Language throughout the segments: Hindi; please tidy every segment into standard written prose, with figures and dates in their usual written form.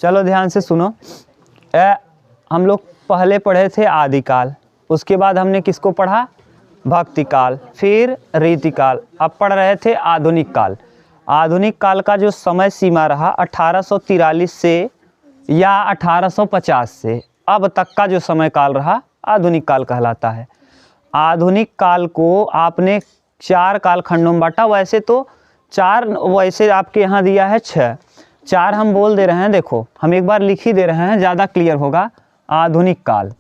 चलो ध्यान से सुनो। हम लोग पहले पढ़े थे आदिकाल, उसके बाद हमने किसको पढ़ा? भक्ति काल, फिर रीतिकाल, अब पढ़ रहे थे आधुनिक काल। आधुनिक काल का जो समय सीमा रहा 1843 से या 1850 से अब तक का जो समय काल रहा आधुनिक काल कहलाता है। आधुनिक काल को आपने 4 कालखंडों में बांटा। वैसे तो 4, वैसे आपके यहाँ दिया है 6, 4 हम बोल दे रहे हैं। देखो हम एक बार लिख ही दे रहे हैं, ज़्यादा क्लियर होगा। आधुनिक काल,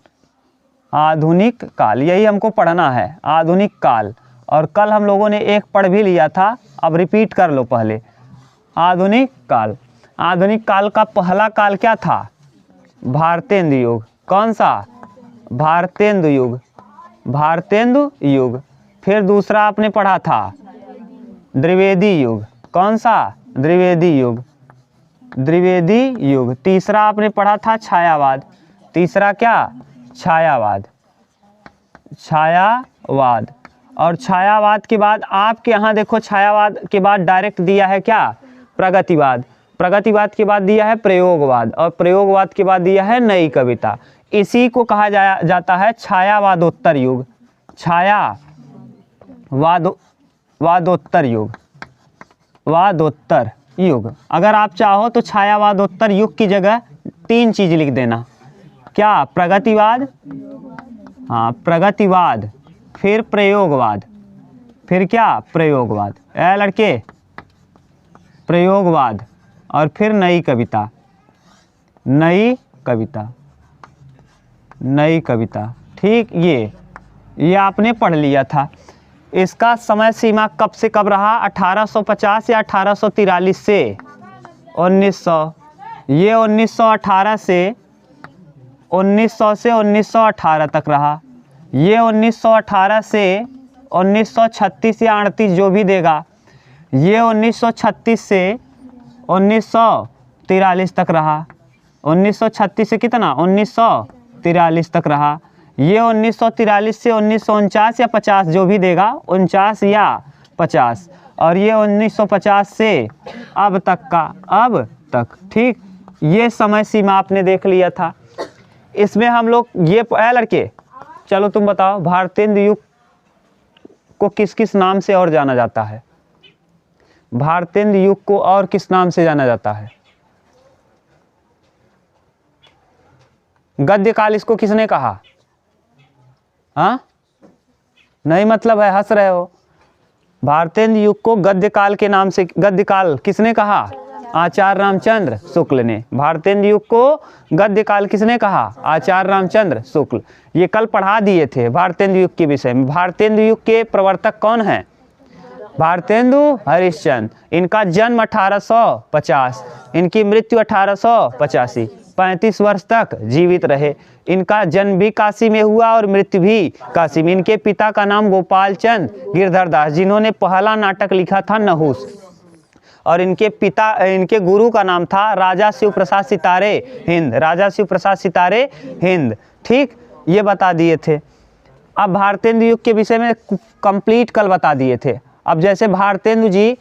आधुनिक काल यही हमको पढ़ना है, आधुनिक काल। और कल हम लोगों ने एक पढ़ भी लिया था, अब रिपीट कर लो पहले। आधुनिक काल, आधुनिक काल का पहला काल क्या था? भारतेंदु युग। कौन सा? भारतेंदु युग, भारतेंदु युग। फिर दूसरा आपने पढ़ा था द्विवेदी युग। कौन सा? द्विवेदी युग, द्विवेदी युग। तीसरा आपने पढ़ा था छायावाद। तीसरा क्या? छायावाद, छायावाद। और छायावाद के बाद आपके यहाँ देखो, छायावाद के बाद डायरेक्ट दिया है क्या? प्रगतिवाद। प्रगतिवाद के बाद दिया है प्रयोगवाद, और प्रयोगवाद के बाद दिया है नई कविता। इसी को कहा जाता है छायावादोत्तर युग, वादोत्तर युग, वादोत्तर युग। अगर आप चाहो तो छायावादोत्तर युग की जगह 3 चीज लिख देना। क्या? प्रगतिवाद, हाँ प्रगतिवाद, फिर प्रयोगवाद, फिर क्या? प्रयोगवाद। लड़के, प्रयोगवाद, और फिर नई कविता, नई कविता, नई कविता। ठीक, ये आपने पढ़ लिया था। इसका समय सीमा कब से कब रहा? 1850 या 1843 से 1900। ये 1918 से 1918 तक रहा। ये 1918 से 1936 या 38 जो भी देगा। ये 1936 से 1943 तक रहा। 1936 से कितना? 1943 तक रहा। ये 1943 से 1949 या 50 जो भी देगा, 49 या 50। और ये 1950 से अब तक का, अब तक। ठीक, ये समय सीमा आपने देख लिया था। इसमें हम लोग ये लड़के, चलो तुम बताओ, भारतेंदु युग को किस किस नाम से और जाना जाता है? भारतेंदु युग को और किस नाम से जाना जाता है? गद्य काल इसको किसने कहा? हाँ, नहीं मतलब है, हंस रहे हो। भारतेंदु युग को गद्य काल के नाम से, गद्य काल किसने कहा? आचार्य रामचंद्र शुक्ल ने। भारतेंदु युग को गद्य काल किसने कहा? आचार्य रामचंद्र शुक्ल। ये कल पढ़ा दिए थे भारतेंदु युग के विषय में। भारतेंदु युग के प्रवर्तक कौन हैं? भारतेंदु हरिश्चंद्र। इनका जन्म 1850, इनकी मृत्यु 1885। 35 वर्ष तक जीवित रहे। इनका जन्म भी काशी में हुआ और मृत्यु भी काशी में। इनके पिता का नाम गोपाल चंद गिरधर दास, जिन्होंने पहला नाटक लिखा था नहुस। और इनके गुरु का नाम था राजा शिव प्रसाद सितारे हिंद, राजा शिव प्रसाद सितारे हिंद। ठीक, ये बता दिए थे। अब भारतेंदु युग के विषय में कंप्लीट कल बता दिए थे। अब जैसे भारतेंदु जी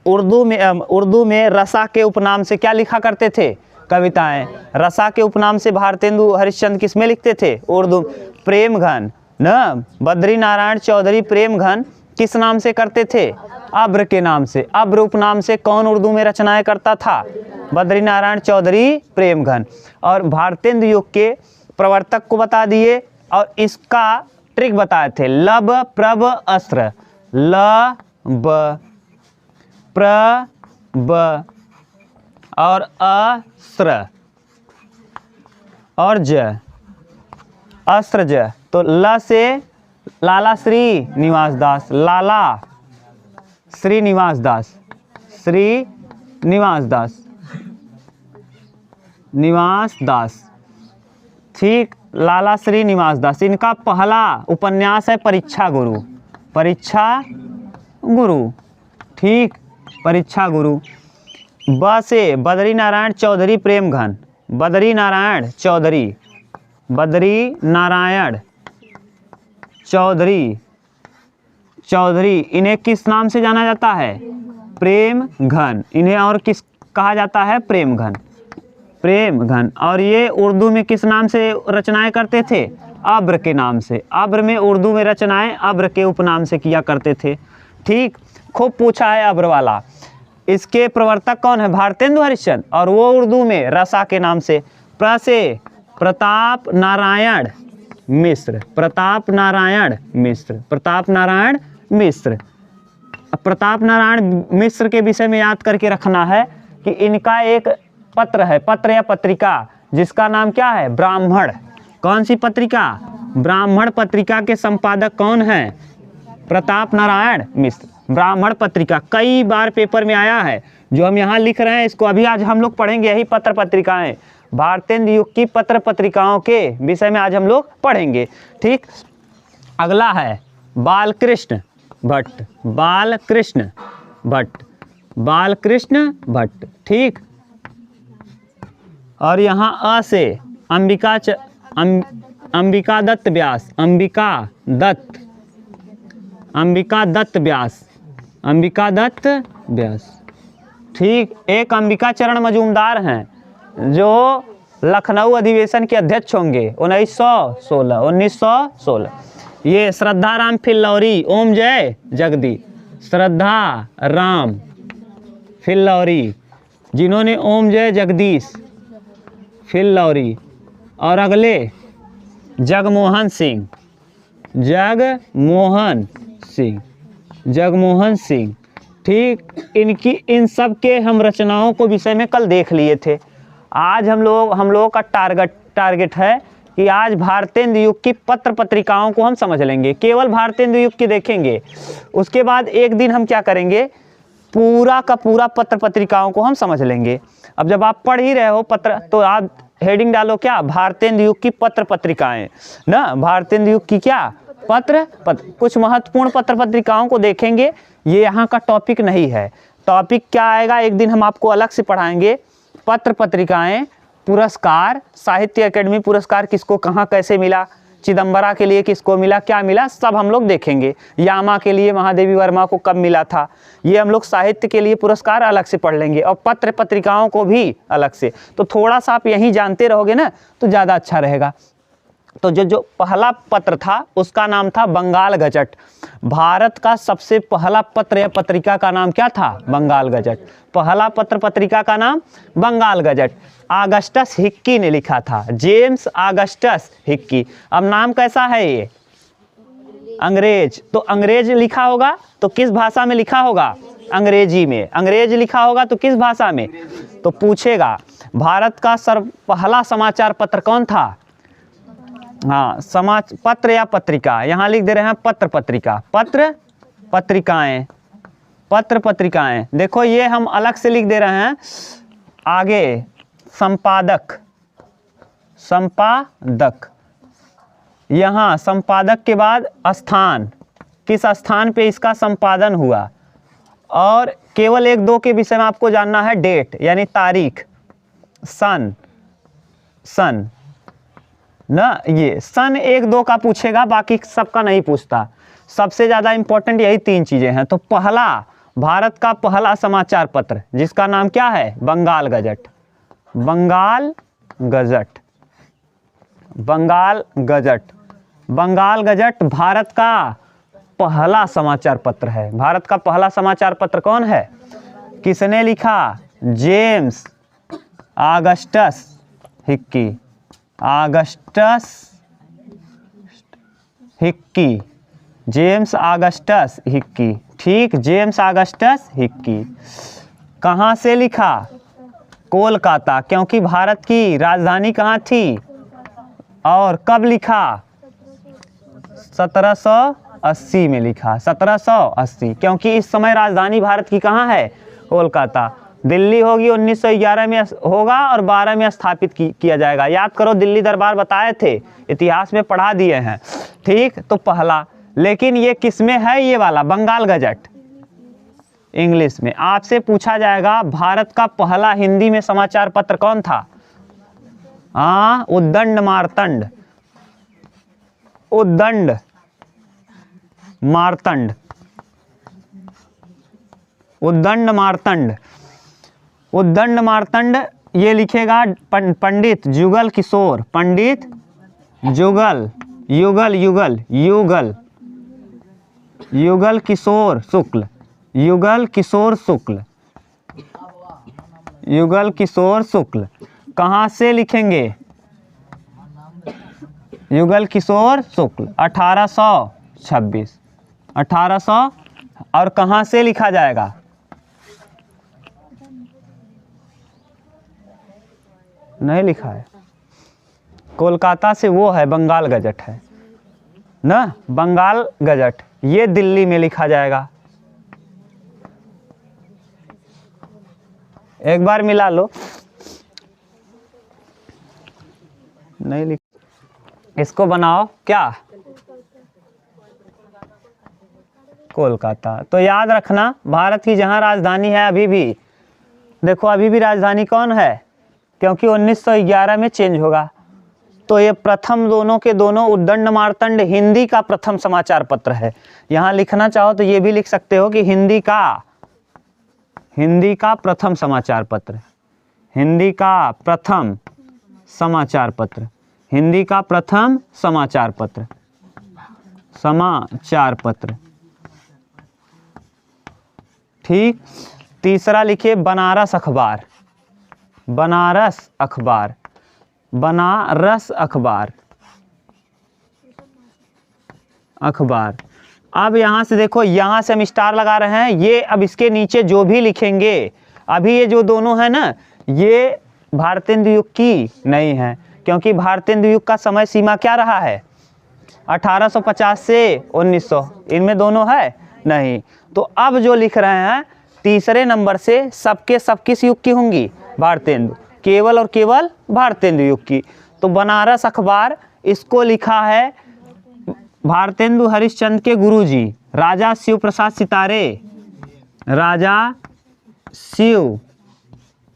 उर्दू में रसा के उपनाम से क्या लिखा करते थे? कविताएं। रसा के उपनाम से भारतेंदु हरिश्चंद्र किस में लिखते थे? उर्दू। प्रेम घन न, बद्री नारायण चौधरी प्रेम घन किस नाम से करते थे? अब्र के नाम से। अब्र उपनाम से कौन उर्दू में रचनाएं करता था? बद्री नारायण चौधरी प्रेम घन। और भारतेंदु युग के प्रवर्तक को बता दिए, और इसका ट्रिक बताए थे। लब प्रब अस्त्र, लब प्रब और अस्त्र और ज, अस्त्र ज। तो ल से लाला श्री निवास दास, लाला श्रीनिवास दास, श्रीनिवास दास, निवास दास। ठीक, लाला श्रीनिवास दास। इनका पहला उपन्यास है परीक्षा गुरु, परीक्षा गुरु। ठीक, परीक्षा गुरु। ब से बद्री नारायण चौधरी प्रेम घन, बद्री नारायण चौधरी, बद्री नारायण चौधरी, चौधरी। इन्हें किस नाम से जाना जाता है? प्रेम घन। इन्हें और किस कहा जाता है? प्रेम घन। प्रेम घन। और ये उर्दू में किस नाम से रचनाएं करते थे? अब्र के नाम से। अब्र में उर्दू में रचनाएं अब्र के उपनाम से किया करते थे। ठीक, खूब पूछा है अब्र वाला। इसके प्रवर्तक कौन है? भारतेंदु हरिश्चंद्र। और वो उर्दू में रसा के नाम से। प्र से प्रताप नारायण मिश्र। प्रताप नारायण मिश्र। प्रताप नारायण मिश्र। प्रताप नारायण मिश्र के विषय में याद करके रखना है कि इनका एक पत्र है, पत्र या पत्रिका, जिसका नाम क्या है? ब्राह्मण। कौन सी पत्रिका? ब्राह्मण पत्रिका के संपादक कौन है? प्रताप नारायण मिश्र। ब्राह्मण पत्रिका कई बार पेपर में आया है। जो हम यहाँ लिख रहे हैं इसको अभी आज हम लोग पढ़ेंगे, यही पत्र पत्रिकाएं। भारतेंदु युग की पत्र पत्रिकाओं के विषय में आज हम लोग पढ़ेंगे। ठीक, अगला है बालकृष्ण भट्ट। बालकृष्ण भट्ट। बालकृष्ण भट्ट। ठीक, और यहाँ अ से अंबिका दत्त व्यास। अंबिका दत्त। अंबिका दत्त व्यास। अंबिका दत्त व्यास। ठीक, एक अंबिका चरण मजूमदार हैं जो लखनऊ अधिवेशन के अध्यक्ष होंगे 1916। ये श्रद्धा राम फिल्लौरी, ओम जय जगदीश। श्रद्धा राम फिल्लौरी, जिन्होंने ओम जय जगदीश फिल्लौरी। और अगले जगमोहन सिंह। जगमोहन सिंह। जगमोहन सिंह। ठीक, इन सब के हम रचनाओं को विषय में कल देख लिए थे। आज हम लोगों का टारगेट है कि आज भारतेंदु युग की पत्र पत्रिकाओं को हम समझ लेंगे। केवल भारतेंदु युग की देखेंगे, उसके बाद एक दिन हम क्या करेंगे? पूरा का पूरा पत्र पत्रिकाओं को हम समझ लेंगे। अब जब आप पढ़ ही रहे हो पत्र, तो आप हेडिंग डालो क्या? भारतेंदु युग की पत्र पत्रिकाएं ना। भारतेंदु युग की क्या? पत्र कुछ महत्वपूर्ण पत्र पत्रिकाओं को देखेंगे। ये यहाँ का टॉपिक नहीं है। टॉपिक क्या आएगा एक दिन हम आपको अलग से पढ़ाएंगे। पत्र पत्रिकाएं, पुरस्कार, साहित्य अकेडमी पुरस्कार किसको कहाँ कैसे मिला, चिदम्बरा के लिए किसको मिला, क्या मिला, सब हम लोग देखेंगे। यामा के लिए महादेवी वर्मा को कब मिला था, ये हम लोग साहित्य के लिए पुरस्कार अलग से पढ़ लेंगे, और पत्र पत्रिकाओं को भी अलग से। तो थोड़ा सा आप यहीं जानते रहोगे ना तो ज़्यादा अच्छा रहेगा। तो जो पहला पत्र था उसका नाम था बंगाल गजट। भारत का सबसे पहला पत्र या पत्रिका का नाम क्या था? बंगाल गजट। पहला पत्र पत्रिका का नाम बंगाल गजट। ऑगस्टस हिक्की ने लिखा था, जेम्स ऑगस्टस हिक्की। अब नाम कैसा है ये? अंग्रेज। तो अंग्रेज लिखा होगा तो किस भाषा में लिखा होगा? अंग्रेजी में। अंग्रेज लिखा होगा तो किस भाषा में? तो पूछेगा भारत का पहला समाचार पत्र कौन था? हाँ, पत्र या पत्रिका, यहाँ लिख दे रहे हैं पत्र पत्रिका। पत्र पत्रिकाएं। पत्र पत्रिकाएं देखो ये हम अलग से लिख दे रहे हैं। आगे संपादक। संपादक, यहाँ संपादक के बाद स्थान, किस स्थान पे इसका संपादन हुआ, और केवल एक दो के विषय में आपको जानना है, डेट यानी तारीख, सन ना, ये सन एक दो का पूछेगा, बाकी सबका नहीं पूछता। सबसे ज़्यादा इंपॉर्टेंट यही तीन चीज़ें हैं। तो पहला, भारत का पहला समाचार पत्र जिसका नाम क्या है? Bengal gazette. Bengal gazette. Bengal gazette. Bengal gazette Bharat का पहला समाचार पत्र है। भारत का पहला समाचार पत्र कौन है? किसने लिखा? James Augustus Hickey. Augustus Hickey. James Augustus Hickey. ठीक, जेम्स ऑगस्टस हिक्की। कहाँ से लिखा? कोलकाता, क्योंकि भारत की राजधानी कहाँ थी? और कब लिखा? 1780 में लिखा। 1780, क्योंकि इस समय राजधानी भारत की कहाँ है? कोलकाता। दिल्ली होगी 1911 में होगा और 12 में स्थापित किया जाएगा। याद करो, दिल्ली दरबार बताए थे, इतिहास में पढ़ा दिए हैं। ठीक, तो पहला, लेकिन ये किस में है? ये वाला बंगाल गजट इंग्लिश में। आपसे पूछा जाएगा भारत का पहला हिंदी में समाचार पत्र कौन था? हाँ, उद्दंड मार्तंड। उद्दंड मार्तंड। उद्दंड मार्तंड। उद्दंड मार्तंड ये लिखेगा पंडित जुगल किशोर, पंडित जुगल युगल युगल युगल युगल किशोर शुक्ल, युगल किशोर शुक्ल, युगल किशोर शुक्ल। कहाँ से लिखेंगे? युगल किशोर शुक्ल 1826, 1800। और कहाँ से लिखा जाएगा? नहीं लिखा है, कोलकाता से वो है, बंगाल गजट है ना, बंगाल गजट, ये दिल्ली में लिखा जाएगा। एक बार मिला लो, नहीं लिख, इसको बनाओ क्या? कोलकाता। तो याद रखना, भारत की जहां राजधानी है अभी भी, देखो अभी भी राजधानी कौन है, क्योंकि 1911 में चेंज होगा। तो ये प्रथम दोनों के दोनों उद्दंड मार्तंड हिंदी का प्रथम समाचार पत्र है। यहाँ लिखना चाहो तो ये भी लिख सकते हो कि हिंदी का प्रथम समाचार पत्र, हिंदी का प्रथम समाचार पत्र, हिंदी का प्रथम समाचार पत्र, समाचार पत्र। ठीक। तीसरा लिखिए बनारस अखबार, बनारस अखबार, बनारस अखबार, अखबार। अब यहाँ से देखो, यहाँ से हम स्टार लगा रहे हैं, ये अब इसके नीचे जो भी लिखेंगे, अभी ये जो दोनों है ना, ये भारतेंदु युग की नहीं है, क्योंकि भारतेंदु युग का समय सीमा क्या रहा है? 1850 से 1900, इनमें दोनों है नहीं। तो अब जो लिख रहे हैं तीसरे नंबर से, सबके सब किस युग की होंगी? भारतेंदु, केवल और केवल भारतेंदु युग की। तो बनारस अखबार, इसको लिखा है भारतेंदु हरिश्चंद्र के गुरुजी राजा शिव प्रसाद सितारे, राजा शिव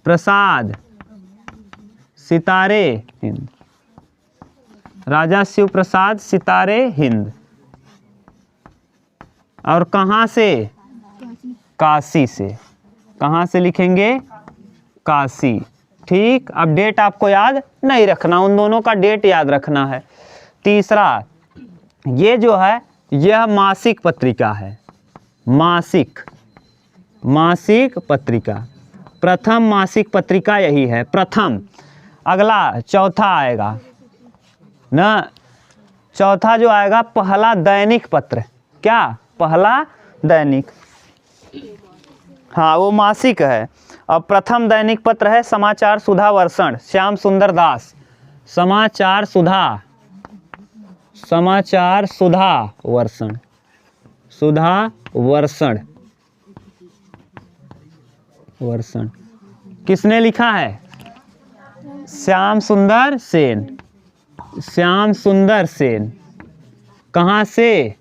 प्रसाद सितारे हिंद, राजा शिव प्रसाद सितारे हिंद। और कहाँ से? काशी से। कहाँ से लिखेंगे? काशी। ठीक। अब डेट आपको याद नहीं रखना, उन दोनों का डेट याद रखना है। तीसरा, ये जो है यह मासिक पत्रिका है, मासिक, मासिक पत्रिका, प्रथम मासिक पत्रिका यही है, प्रथम। अगला चौथा आएगा ना, चौथा जो आएगा पहला दैनिक पत्र। क्या? पहला दैनिक, हाँ वो मासिक है। और प्रथम दैनिक पत्र है समाचार सुधा वर्षण, श्याम सुंदर दास, समाचार सुधा, समाचार सुधा वर्षण, सुधा वर्षण, वर्षण। किसने लिखा है? श्याम सुंदर सेन, श्याम सुंदर सेन। कहाँ से?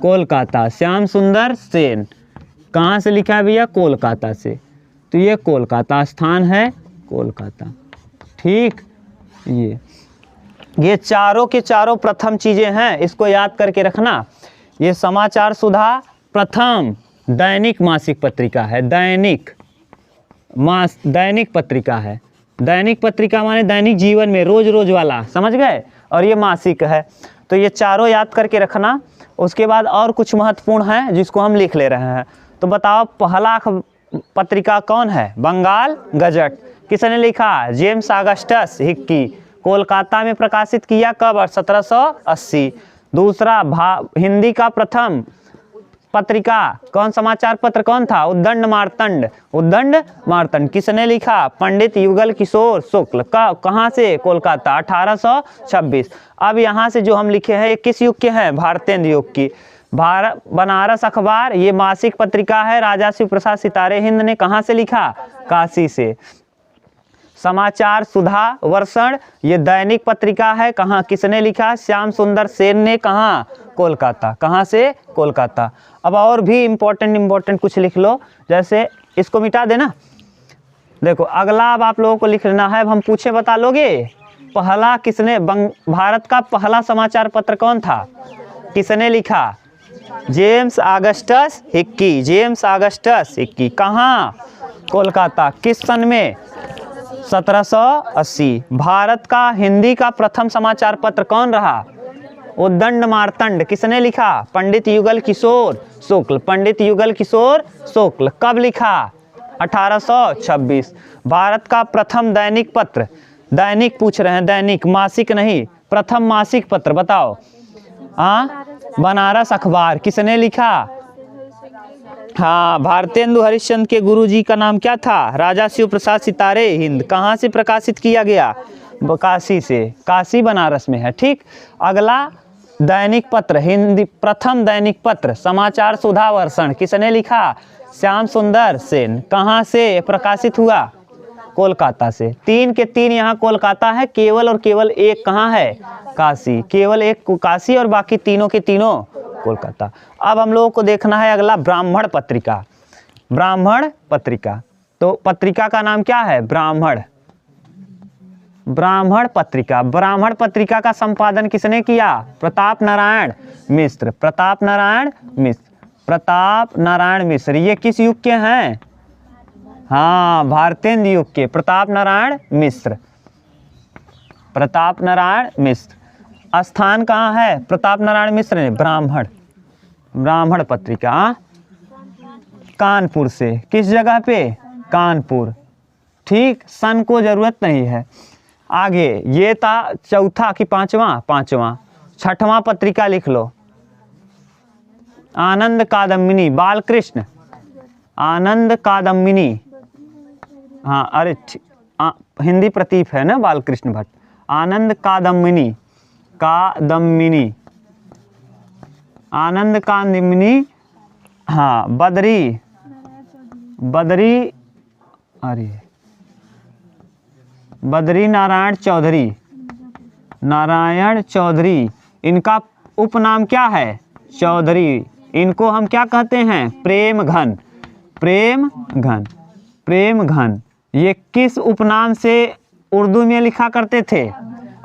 कोलकाता। श्याम सुंदर सेन कहाँ से लिखा है भैया? कोलकाता से। तो ये कोलकाता स्थान है, कोलकाता। ठीक। ये चारों के चारों प्रथम चीज़ें हैं, इसको याद करके रखना। ये समाचार सुधा प्रथम दैनिक मासिक पत्रिका है, दैनिक पत्रिका है। दैनिक पत्रिका माने दैनिक जीवन में रोज रोज वाला, समझ गए? और ये मासिक है। तो ये चारों याद करके रखना। उसके बाद और कुछ महत्वपूर्ण है जिसको हम लिख ले रहे हैं। तो बताओ पहला पत्रिका कौन है? बंगाल गजट। किसने लिखा? James Augustus Hickey. कोलकाता में प्रकाशित किया कब? 1780। दूसरा हिंदी का प्रथम पत्रिका कौन, समाचार पत्र कौन था? उद्दंड मार्तंड, उद्दंड मार्तंड। किसने लिखा? पंडित युगल किशोर शुक्ल। कहाँ से? कोलकाता, 1826। अब यहाँ से जो हम लिखे हैं ये किस युग के हैं? भारतेंदु युग की। बनारस अखबार ये मासिक पत्रिका है, राजा शिव प्रसाद सितारे हिंद ने कहाँ से लिखा? काशी से। समाचार सुधा वर्षण ये दैनिक पत्रिका है, कहाँ किसने लिखा? श्याम सुंदर सेन ने। कहाँ? कोलकाता। कहाँ से? कोलकाता। अब और भी इम्पोर्टेंट कुछ लिख लो, जैसे इसको मिटा देना। देखो अगला अब आप लोगों को लिखना है, अब हम पूछे बता लोगे? पहला किसने, भारत का पहला समाचार पत्र कौन था? किसने लिखा? James Augustus Hickey. James Augustus Hickey. कहाँ? कोलकाता। किस सन में? 1780। भारत का हिंदी का प्रथम समाचार पत्र कौन रहा? उद्दंड मार्तंड। किसने लिखा? पंडित युगल किशोर शुक्ल। पंडित युगल किशोर शुक्ल। कब लिखा? 1826। भारत का प्रथम दैनिक पत्र, दैनिक पूछ रहे हैं, दैनिक, मासिक नहीं, प्रथम मासिक पत्र बताओ। हाँ, बनारस अखबार। किसने लिखा? हाँ, भारतेंदु हरिश्चंद्र के गुरुजी का नाम क्या था? राजा शिव प्रसाद सितारे हिंद। कहाँ से प्रकाशित किया गया? काशी से। काशी बनारस में है। ठीक, अगला दैनिक पत्र, हिंदी प्रथम दैनिक पत्र समाचार सुधा वर्षण। किसने लिखा? श्याम सुंदर सेन। कहाँ से प्रकाशित हुआ? कोलकाता से। 3 के 3 यहाँ कोलकाता है, केवल और केवल एक कहाँ है? काशी। केवल एक काशी और बाकी तीनों के तीनों कोलकाता। अब हम लोगों को देखना है अगला ब्राह्मण पत्रिका। ब्राह्मण पत्रिका, तो पत्रिका का नाम क्या है? ब्राह्मण। ब्राह्मण पत्रिका। ब्राह्मण पत्रिका का संपादन किसने किया? प्रताप नारायण मिश्र। प्रताप नारायण मिश्र। प्रताप नारायण मिश्र। ये किस युग के हैं? हाँ, भारतेंदु युग के। प्रताप नारायण मिश्र। प्रताप नारायण मिश्र। स्थान कहाँ है प्रताप नारायण मिश्र ने? ब्राह्मण। ब्राह्मण पत्रिका कानपुर से। किस जगह पे? कानपुर। ठीक, सन को जरूरत नहीं है। आगे ये था चौथा कि पांचवा? पांचवा। छठवां पत्रिका लिख लो, आनंद कादम्बिनी। बालकृष्ण आनंद कादम्बिनी। हाँ, अरे हिंदी प्रतीप है ना, बालकृष्ण भट्ट। आनंद कादम्बिनी। कादम्बिनी, आनंद कादम्बिनी। हाँ, बद्री, बद्री, अरे बद्री नारायण चौधरी। नारायण चौधरी, इनका उपनाम क्या है? चौधरी। इनको हम क्या कहते हैं? प्रेम घन। प्रेम घन। प्रेम घन। ये किस उपनाम से उर्दू में लिखा करते थे?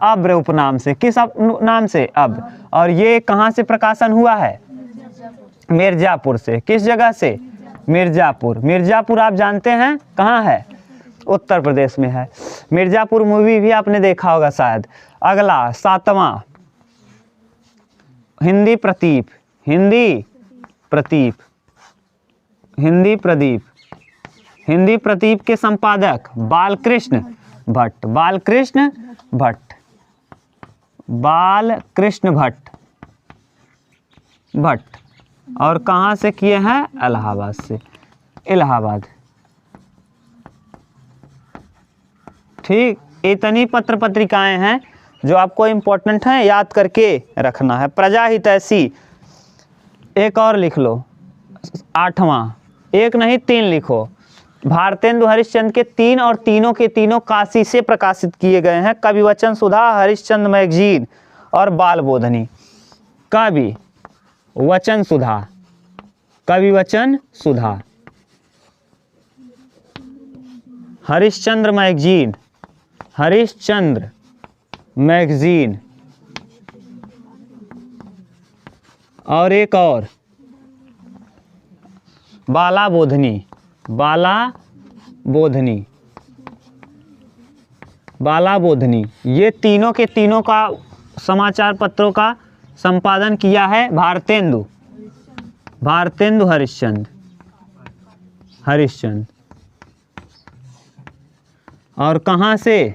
अब्र उपनाम से। किस नाम से? अब। और ये कहाँ से प्रकाशन हुआ है? मिर्जापुर से। किस जगह से? मिर्जापुर। मिर्जापुर आप जानते हैं कहाँ है? उत्तर प्रदेश में है। मिर्जापुर मूवी भी आपने देखा होगा शायद। अगला सातवां, हिंदी प्रदीप। हिंदी प्रदीप। हिंदी प्रदीप। हिंदी प्रदीप के संपादक बालकृष्ण भट्ट। बालकृष्ण भट्ट। बालकृष्ण भट्ट। भट्ट। और कहाँ से किए हैं? इलाहाबाद से। इलाहाबाद। ठीक, इतनी पत्र पत्रिकाएं हैं जो आपको इम्पोर्टेंट हैं, याद करके रखना है। प्रजाहितैषी एक और लिख लो, 8वां। एक नहीं 3 लिखो। भारतेंदु हरिश्चंद्र के 3 और तीनों के तीनों काशी से प्रकाशित किए गए हैं। कवि वचन सुधा, हरिश्चंद्र मैगजीन और बाल बोधनी। कवि वचन सुधा। कवि वचन सुधा। हरिश्चंद्र मैगजीन। हरिश्चंद्र मैगजीन। और एक और बाला बोधनी। बाला बोधनी। बाला बोधनी। ये तीनों के तीनों का समाचार पत्रों का संपादन किया है भारतेंदु। भारतेंदु हरिश्चंद्र। हरिश्चंद्र। और कहाँ से?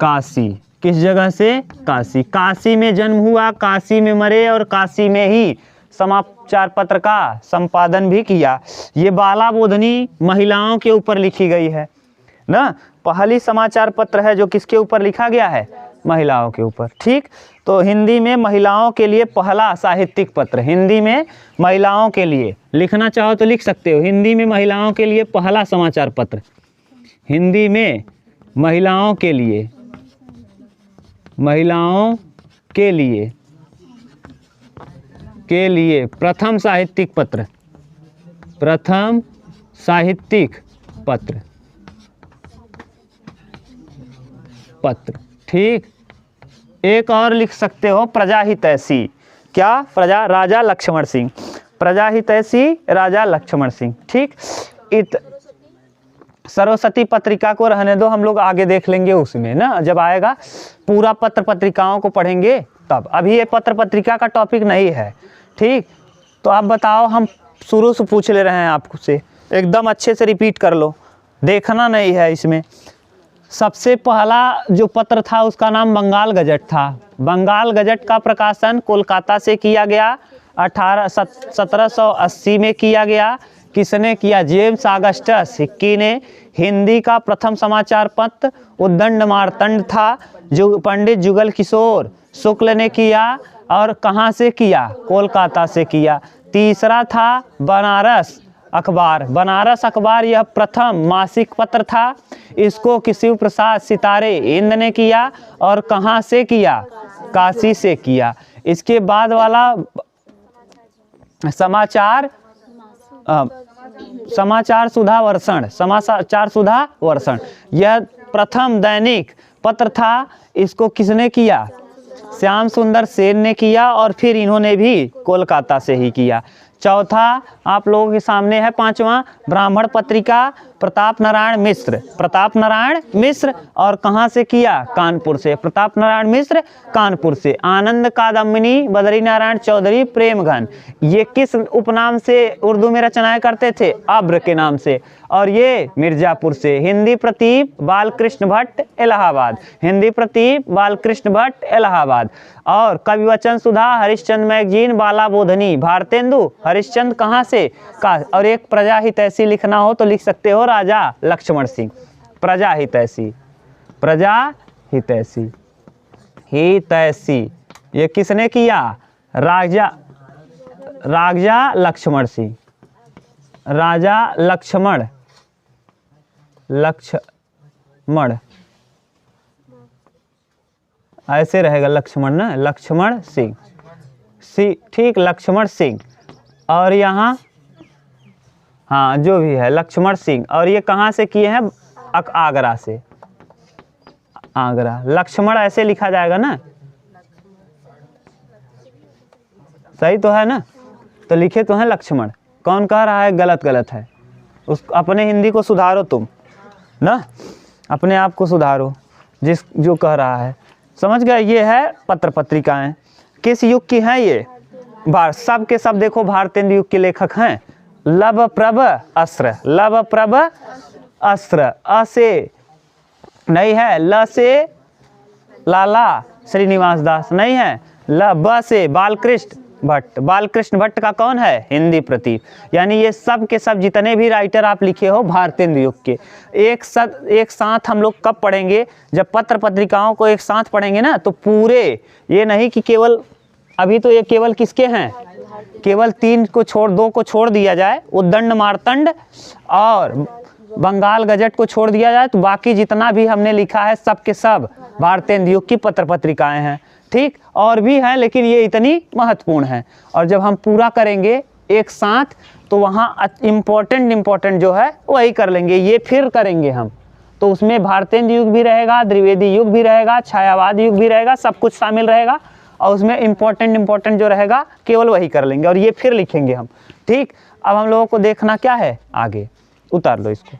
काशी। किस जगह से? काशी। काशी में जन्म हुआ, काशी में मरे और काशी में ही समाचार पत्र का संपादन भी किया। ये बाला बोधनी महिलाओं के ऊपर लिखी गई है ना। पहली समाचार पत्र है जो किसके ऊपर लिखा गया है? महिलाओं के ऊपर। ठीक, तो हिंदी में महिलाओं के लिए पहला साहित्यिक पत्र। हिंदी में महिलाओं के लिए लिखना चाहो तो लिख सकते हो। हिंदी में महिलाओं के लिए पहला समाचार पत्र। हिंदी में महिलाओं के लिए। महिलाओं के लिए। के लिए प्रथम साहित्यिक पत्र। प्रथम साहित्यिक पत्र। पत्र। ठीक, एक और लिख सकते हो प्रजाहितैषी। क्या? प्रजा, राजा लक्ष्मण सिंह। प्रजाहितैषी राजा लक्ष्मण सिंह। ठीक, सरस्वती पत्रिका को रहने दो, हम लोग आगे देख लेंगे उसमें ना, जब आएगा पूरा पत्र पत्रिकाओं को पढ़ेंगे तब। अभी ये पत्र पत्रिका का टॉपिक नहीं है, ठीक। तो आप बताओ, हम शुरू से पूछ ले रहे हैं आपसे, एकदम अच्छे से रिपीट कर लो, देखना नहीं है इसमें। सबसे पहला जो पत्र था उसका नाम बंगाल गजट था। बंगाल गजट का प्रकाशन कोलकाता से किया गया, 1780 में किया गया। किसने किया? जेम्स ऑगस्टस हिक्की ने। हिंदी का प्रथम समाचार पत्र उद्दंड मार्तंड था, जो पंडित जुगल किशोर शुक्ल ने किया। और कहाँ से किया? कोलकाता से किया। तीसरा था बनारस अखबार। बनारस अखबार यह प्रथम मासिक पत्र था। इसको शिव प्रसाद सितारे इंद ने किया। और कहाँ से किया? काशी से किया। इसके बाद वाला समाचार सुधा वर्षण, समाचार सुधा वर्षण, यह प्रथम दैनिक पत्र था। इसको किसने किया? श्याम सुंदर सेन ने किया। और फिर इन्होंने भी कोलकाता से ही किया। चौथा आप लोगों के सामने है, पांचवा ब्राह्मण पत्रिका, प्रताप नारायण मिश्र। प्रताप नारायण मिश्र। और कहाँ से किया? कानपुर से। प्रताप नारायण मिश्र कानपुर से। आनंद कादम्बिनी बद्री नारायण चौधरी प्रेमघन, ये किस उपनाम से उर्दू में रचनाएं करते थे? अब्र के नाम से। और ये मिर्जापुर से। हिंदी प्रतीप बालकृष्ण भट्ट इलाहाबाद। हिंदी प्रतीप बालकृष्ण भट्ट इलाहाबाद। और कवि वचन सुधा हरिश्चंद्र मैगजीन बाला बोधनी भारतेंदु हरिश्चंद्र कहाँ से? का। और एक प्रजा हितैषी लिखना हो तो लिख सकते हो राजा लक्ष्मण सिंह। प्रजा हितैषी, प्रजा हितैषी, हितैषी ये किसने किया? राजा लक्ष्मण सिंह। राजा लक्ष्मण ऐसे रहेगा लक्ष्मण ना, लक्ष्मण सिंह, ठीक, लक्ष्मण सिंह। और यहाँ हाँ जो भी है लक्ष्मण सिंह। और ये कहाँ से किए हैं? आगरा से। आगरा। लक्ष्मण ऐसे लिखा जाएगा ना, सही तो है ना? तो लिखे तो हैं लक्ष्मण। कौन कह रहा है गलत? गलत है। उस अपने हिंदी को सुधारो तुम ना, अपने आप को सुधारो जो कह रहा है। समझ गए? ये है पत्र पत्रिकाएं। किस युग की हैं ये? सब के सब देखो भारतेंदु युग के लेखक हैं। लवप्रभ अस्त्र, लवप्रभ अस्त्र, अ से नहीं है, ल से लाला श्रीनिवास दास नहीं है, ब से बालकृष्ण भट्ट। बालकृष्ण भट्ट का कौन है? हिंदी प्रतीप। यानी ये सब के सब जितने भी राइटर आप लिखे हो भारतेंदु युग के, एक साथ हम लोग कब पढ़ेंगे? जब पत्र पत्रिकाओं को एक साथ पढ़ेंगे ना, तो पूरे, ये नहीं कि केवल, अभी तो ये केवल किसके हैं? केवल 3 को छोड़, 2 को छोड़ दिया जाए, उद्दंड मार्तंड और बंगाल गजट को छोड़ दिया जाए, तो बाकी जितना भी हमने लिखा है सब के सब भारतेंदु युग की पत्र पत्रिकाएं हैं, ठीक। और भी हैं लेकिन ये इतनी महत्वपूर्ण है। और जब हम पूरा करेंगे एक साथ, तो वहाँ इम्पोर्टेंट जो है वही कर लेंगे। ये फिर करेंगे हम, तो उसमें भारतेंदु युग भी रहेगा, द्विवेदी युग भी रहेगा, छायावाद युग भी रहेगा, सब कुछ शामिल रहेगा। और उसमें इम्पोर्टेंट जो रहेगा केवल वही कर लेंगे, और ये फिर लिखेंगे हम, ठीक। अब हम लोगों को देखना क्या है आगे, उतार लो इसको।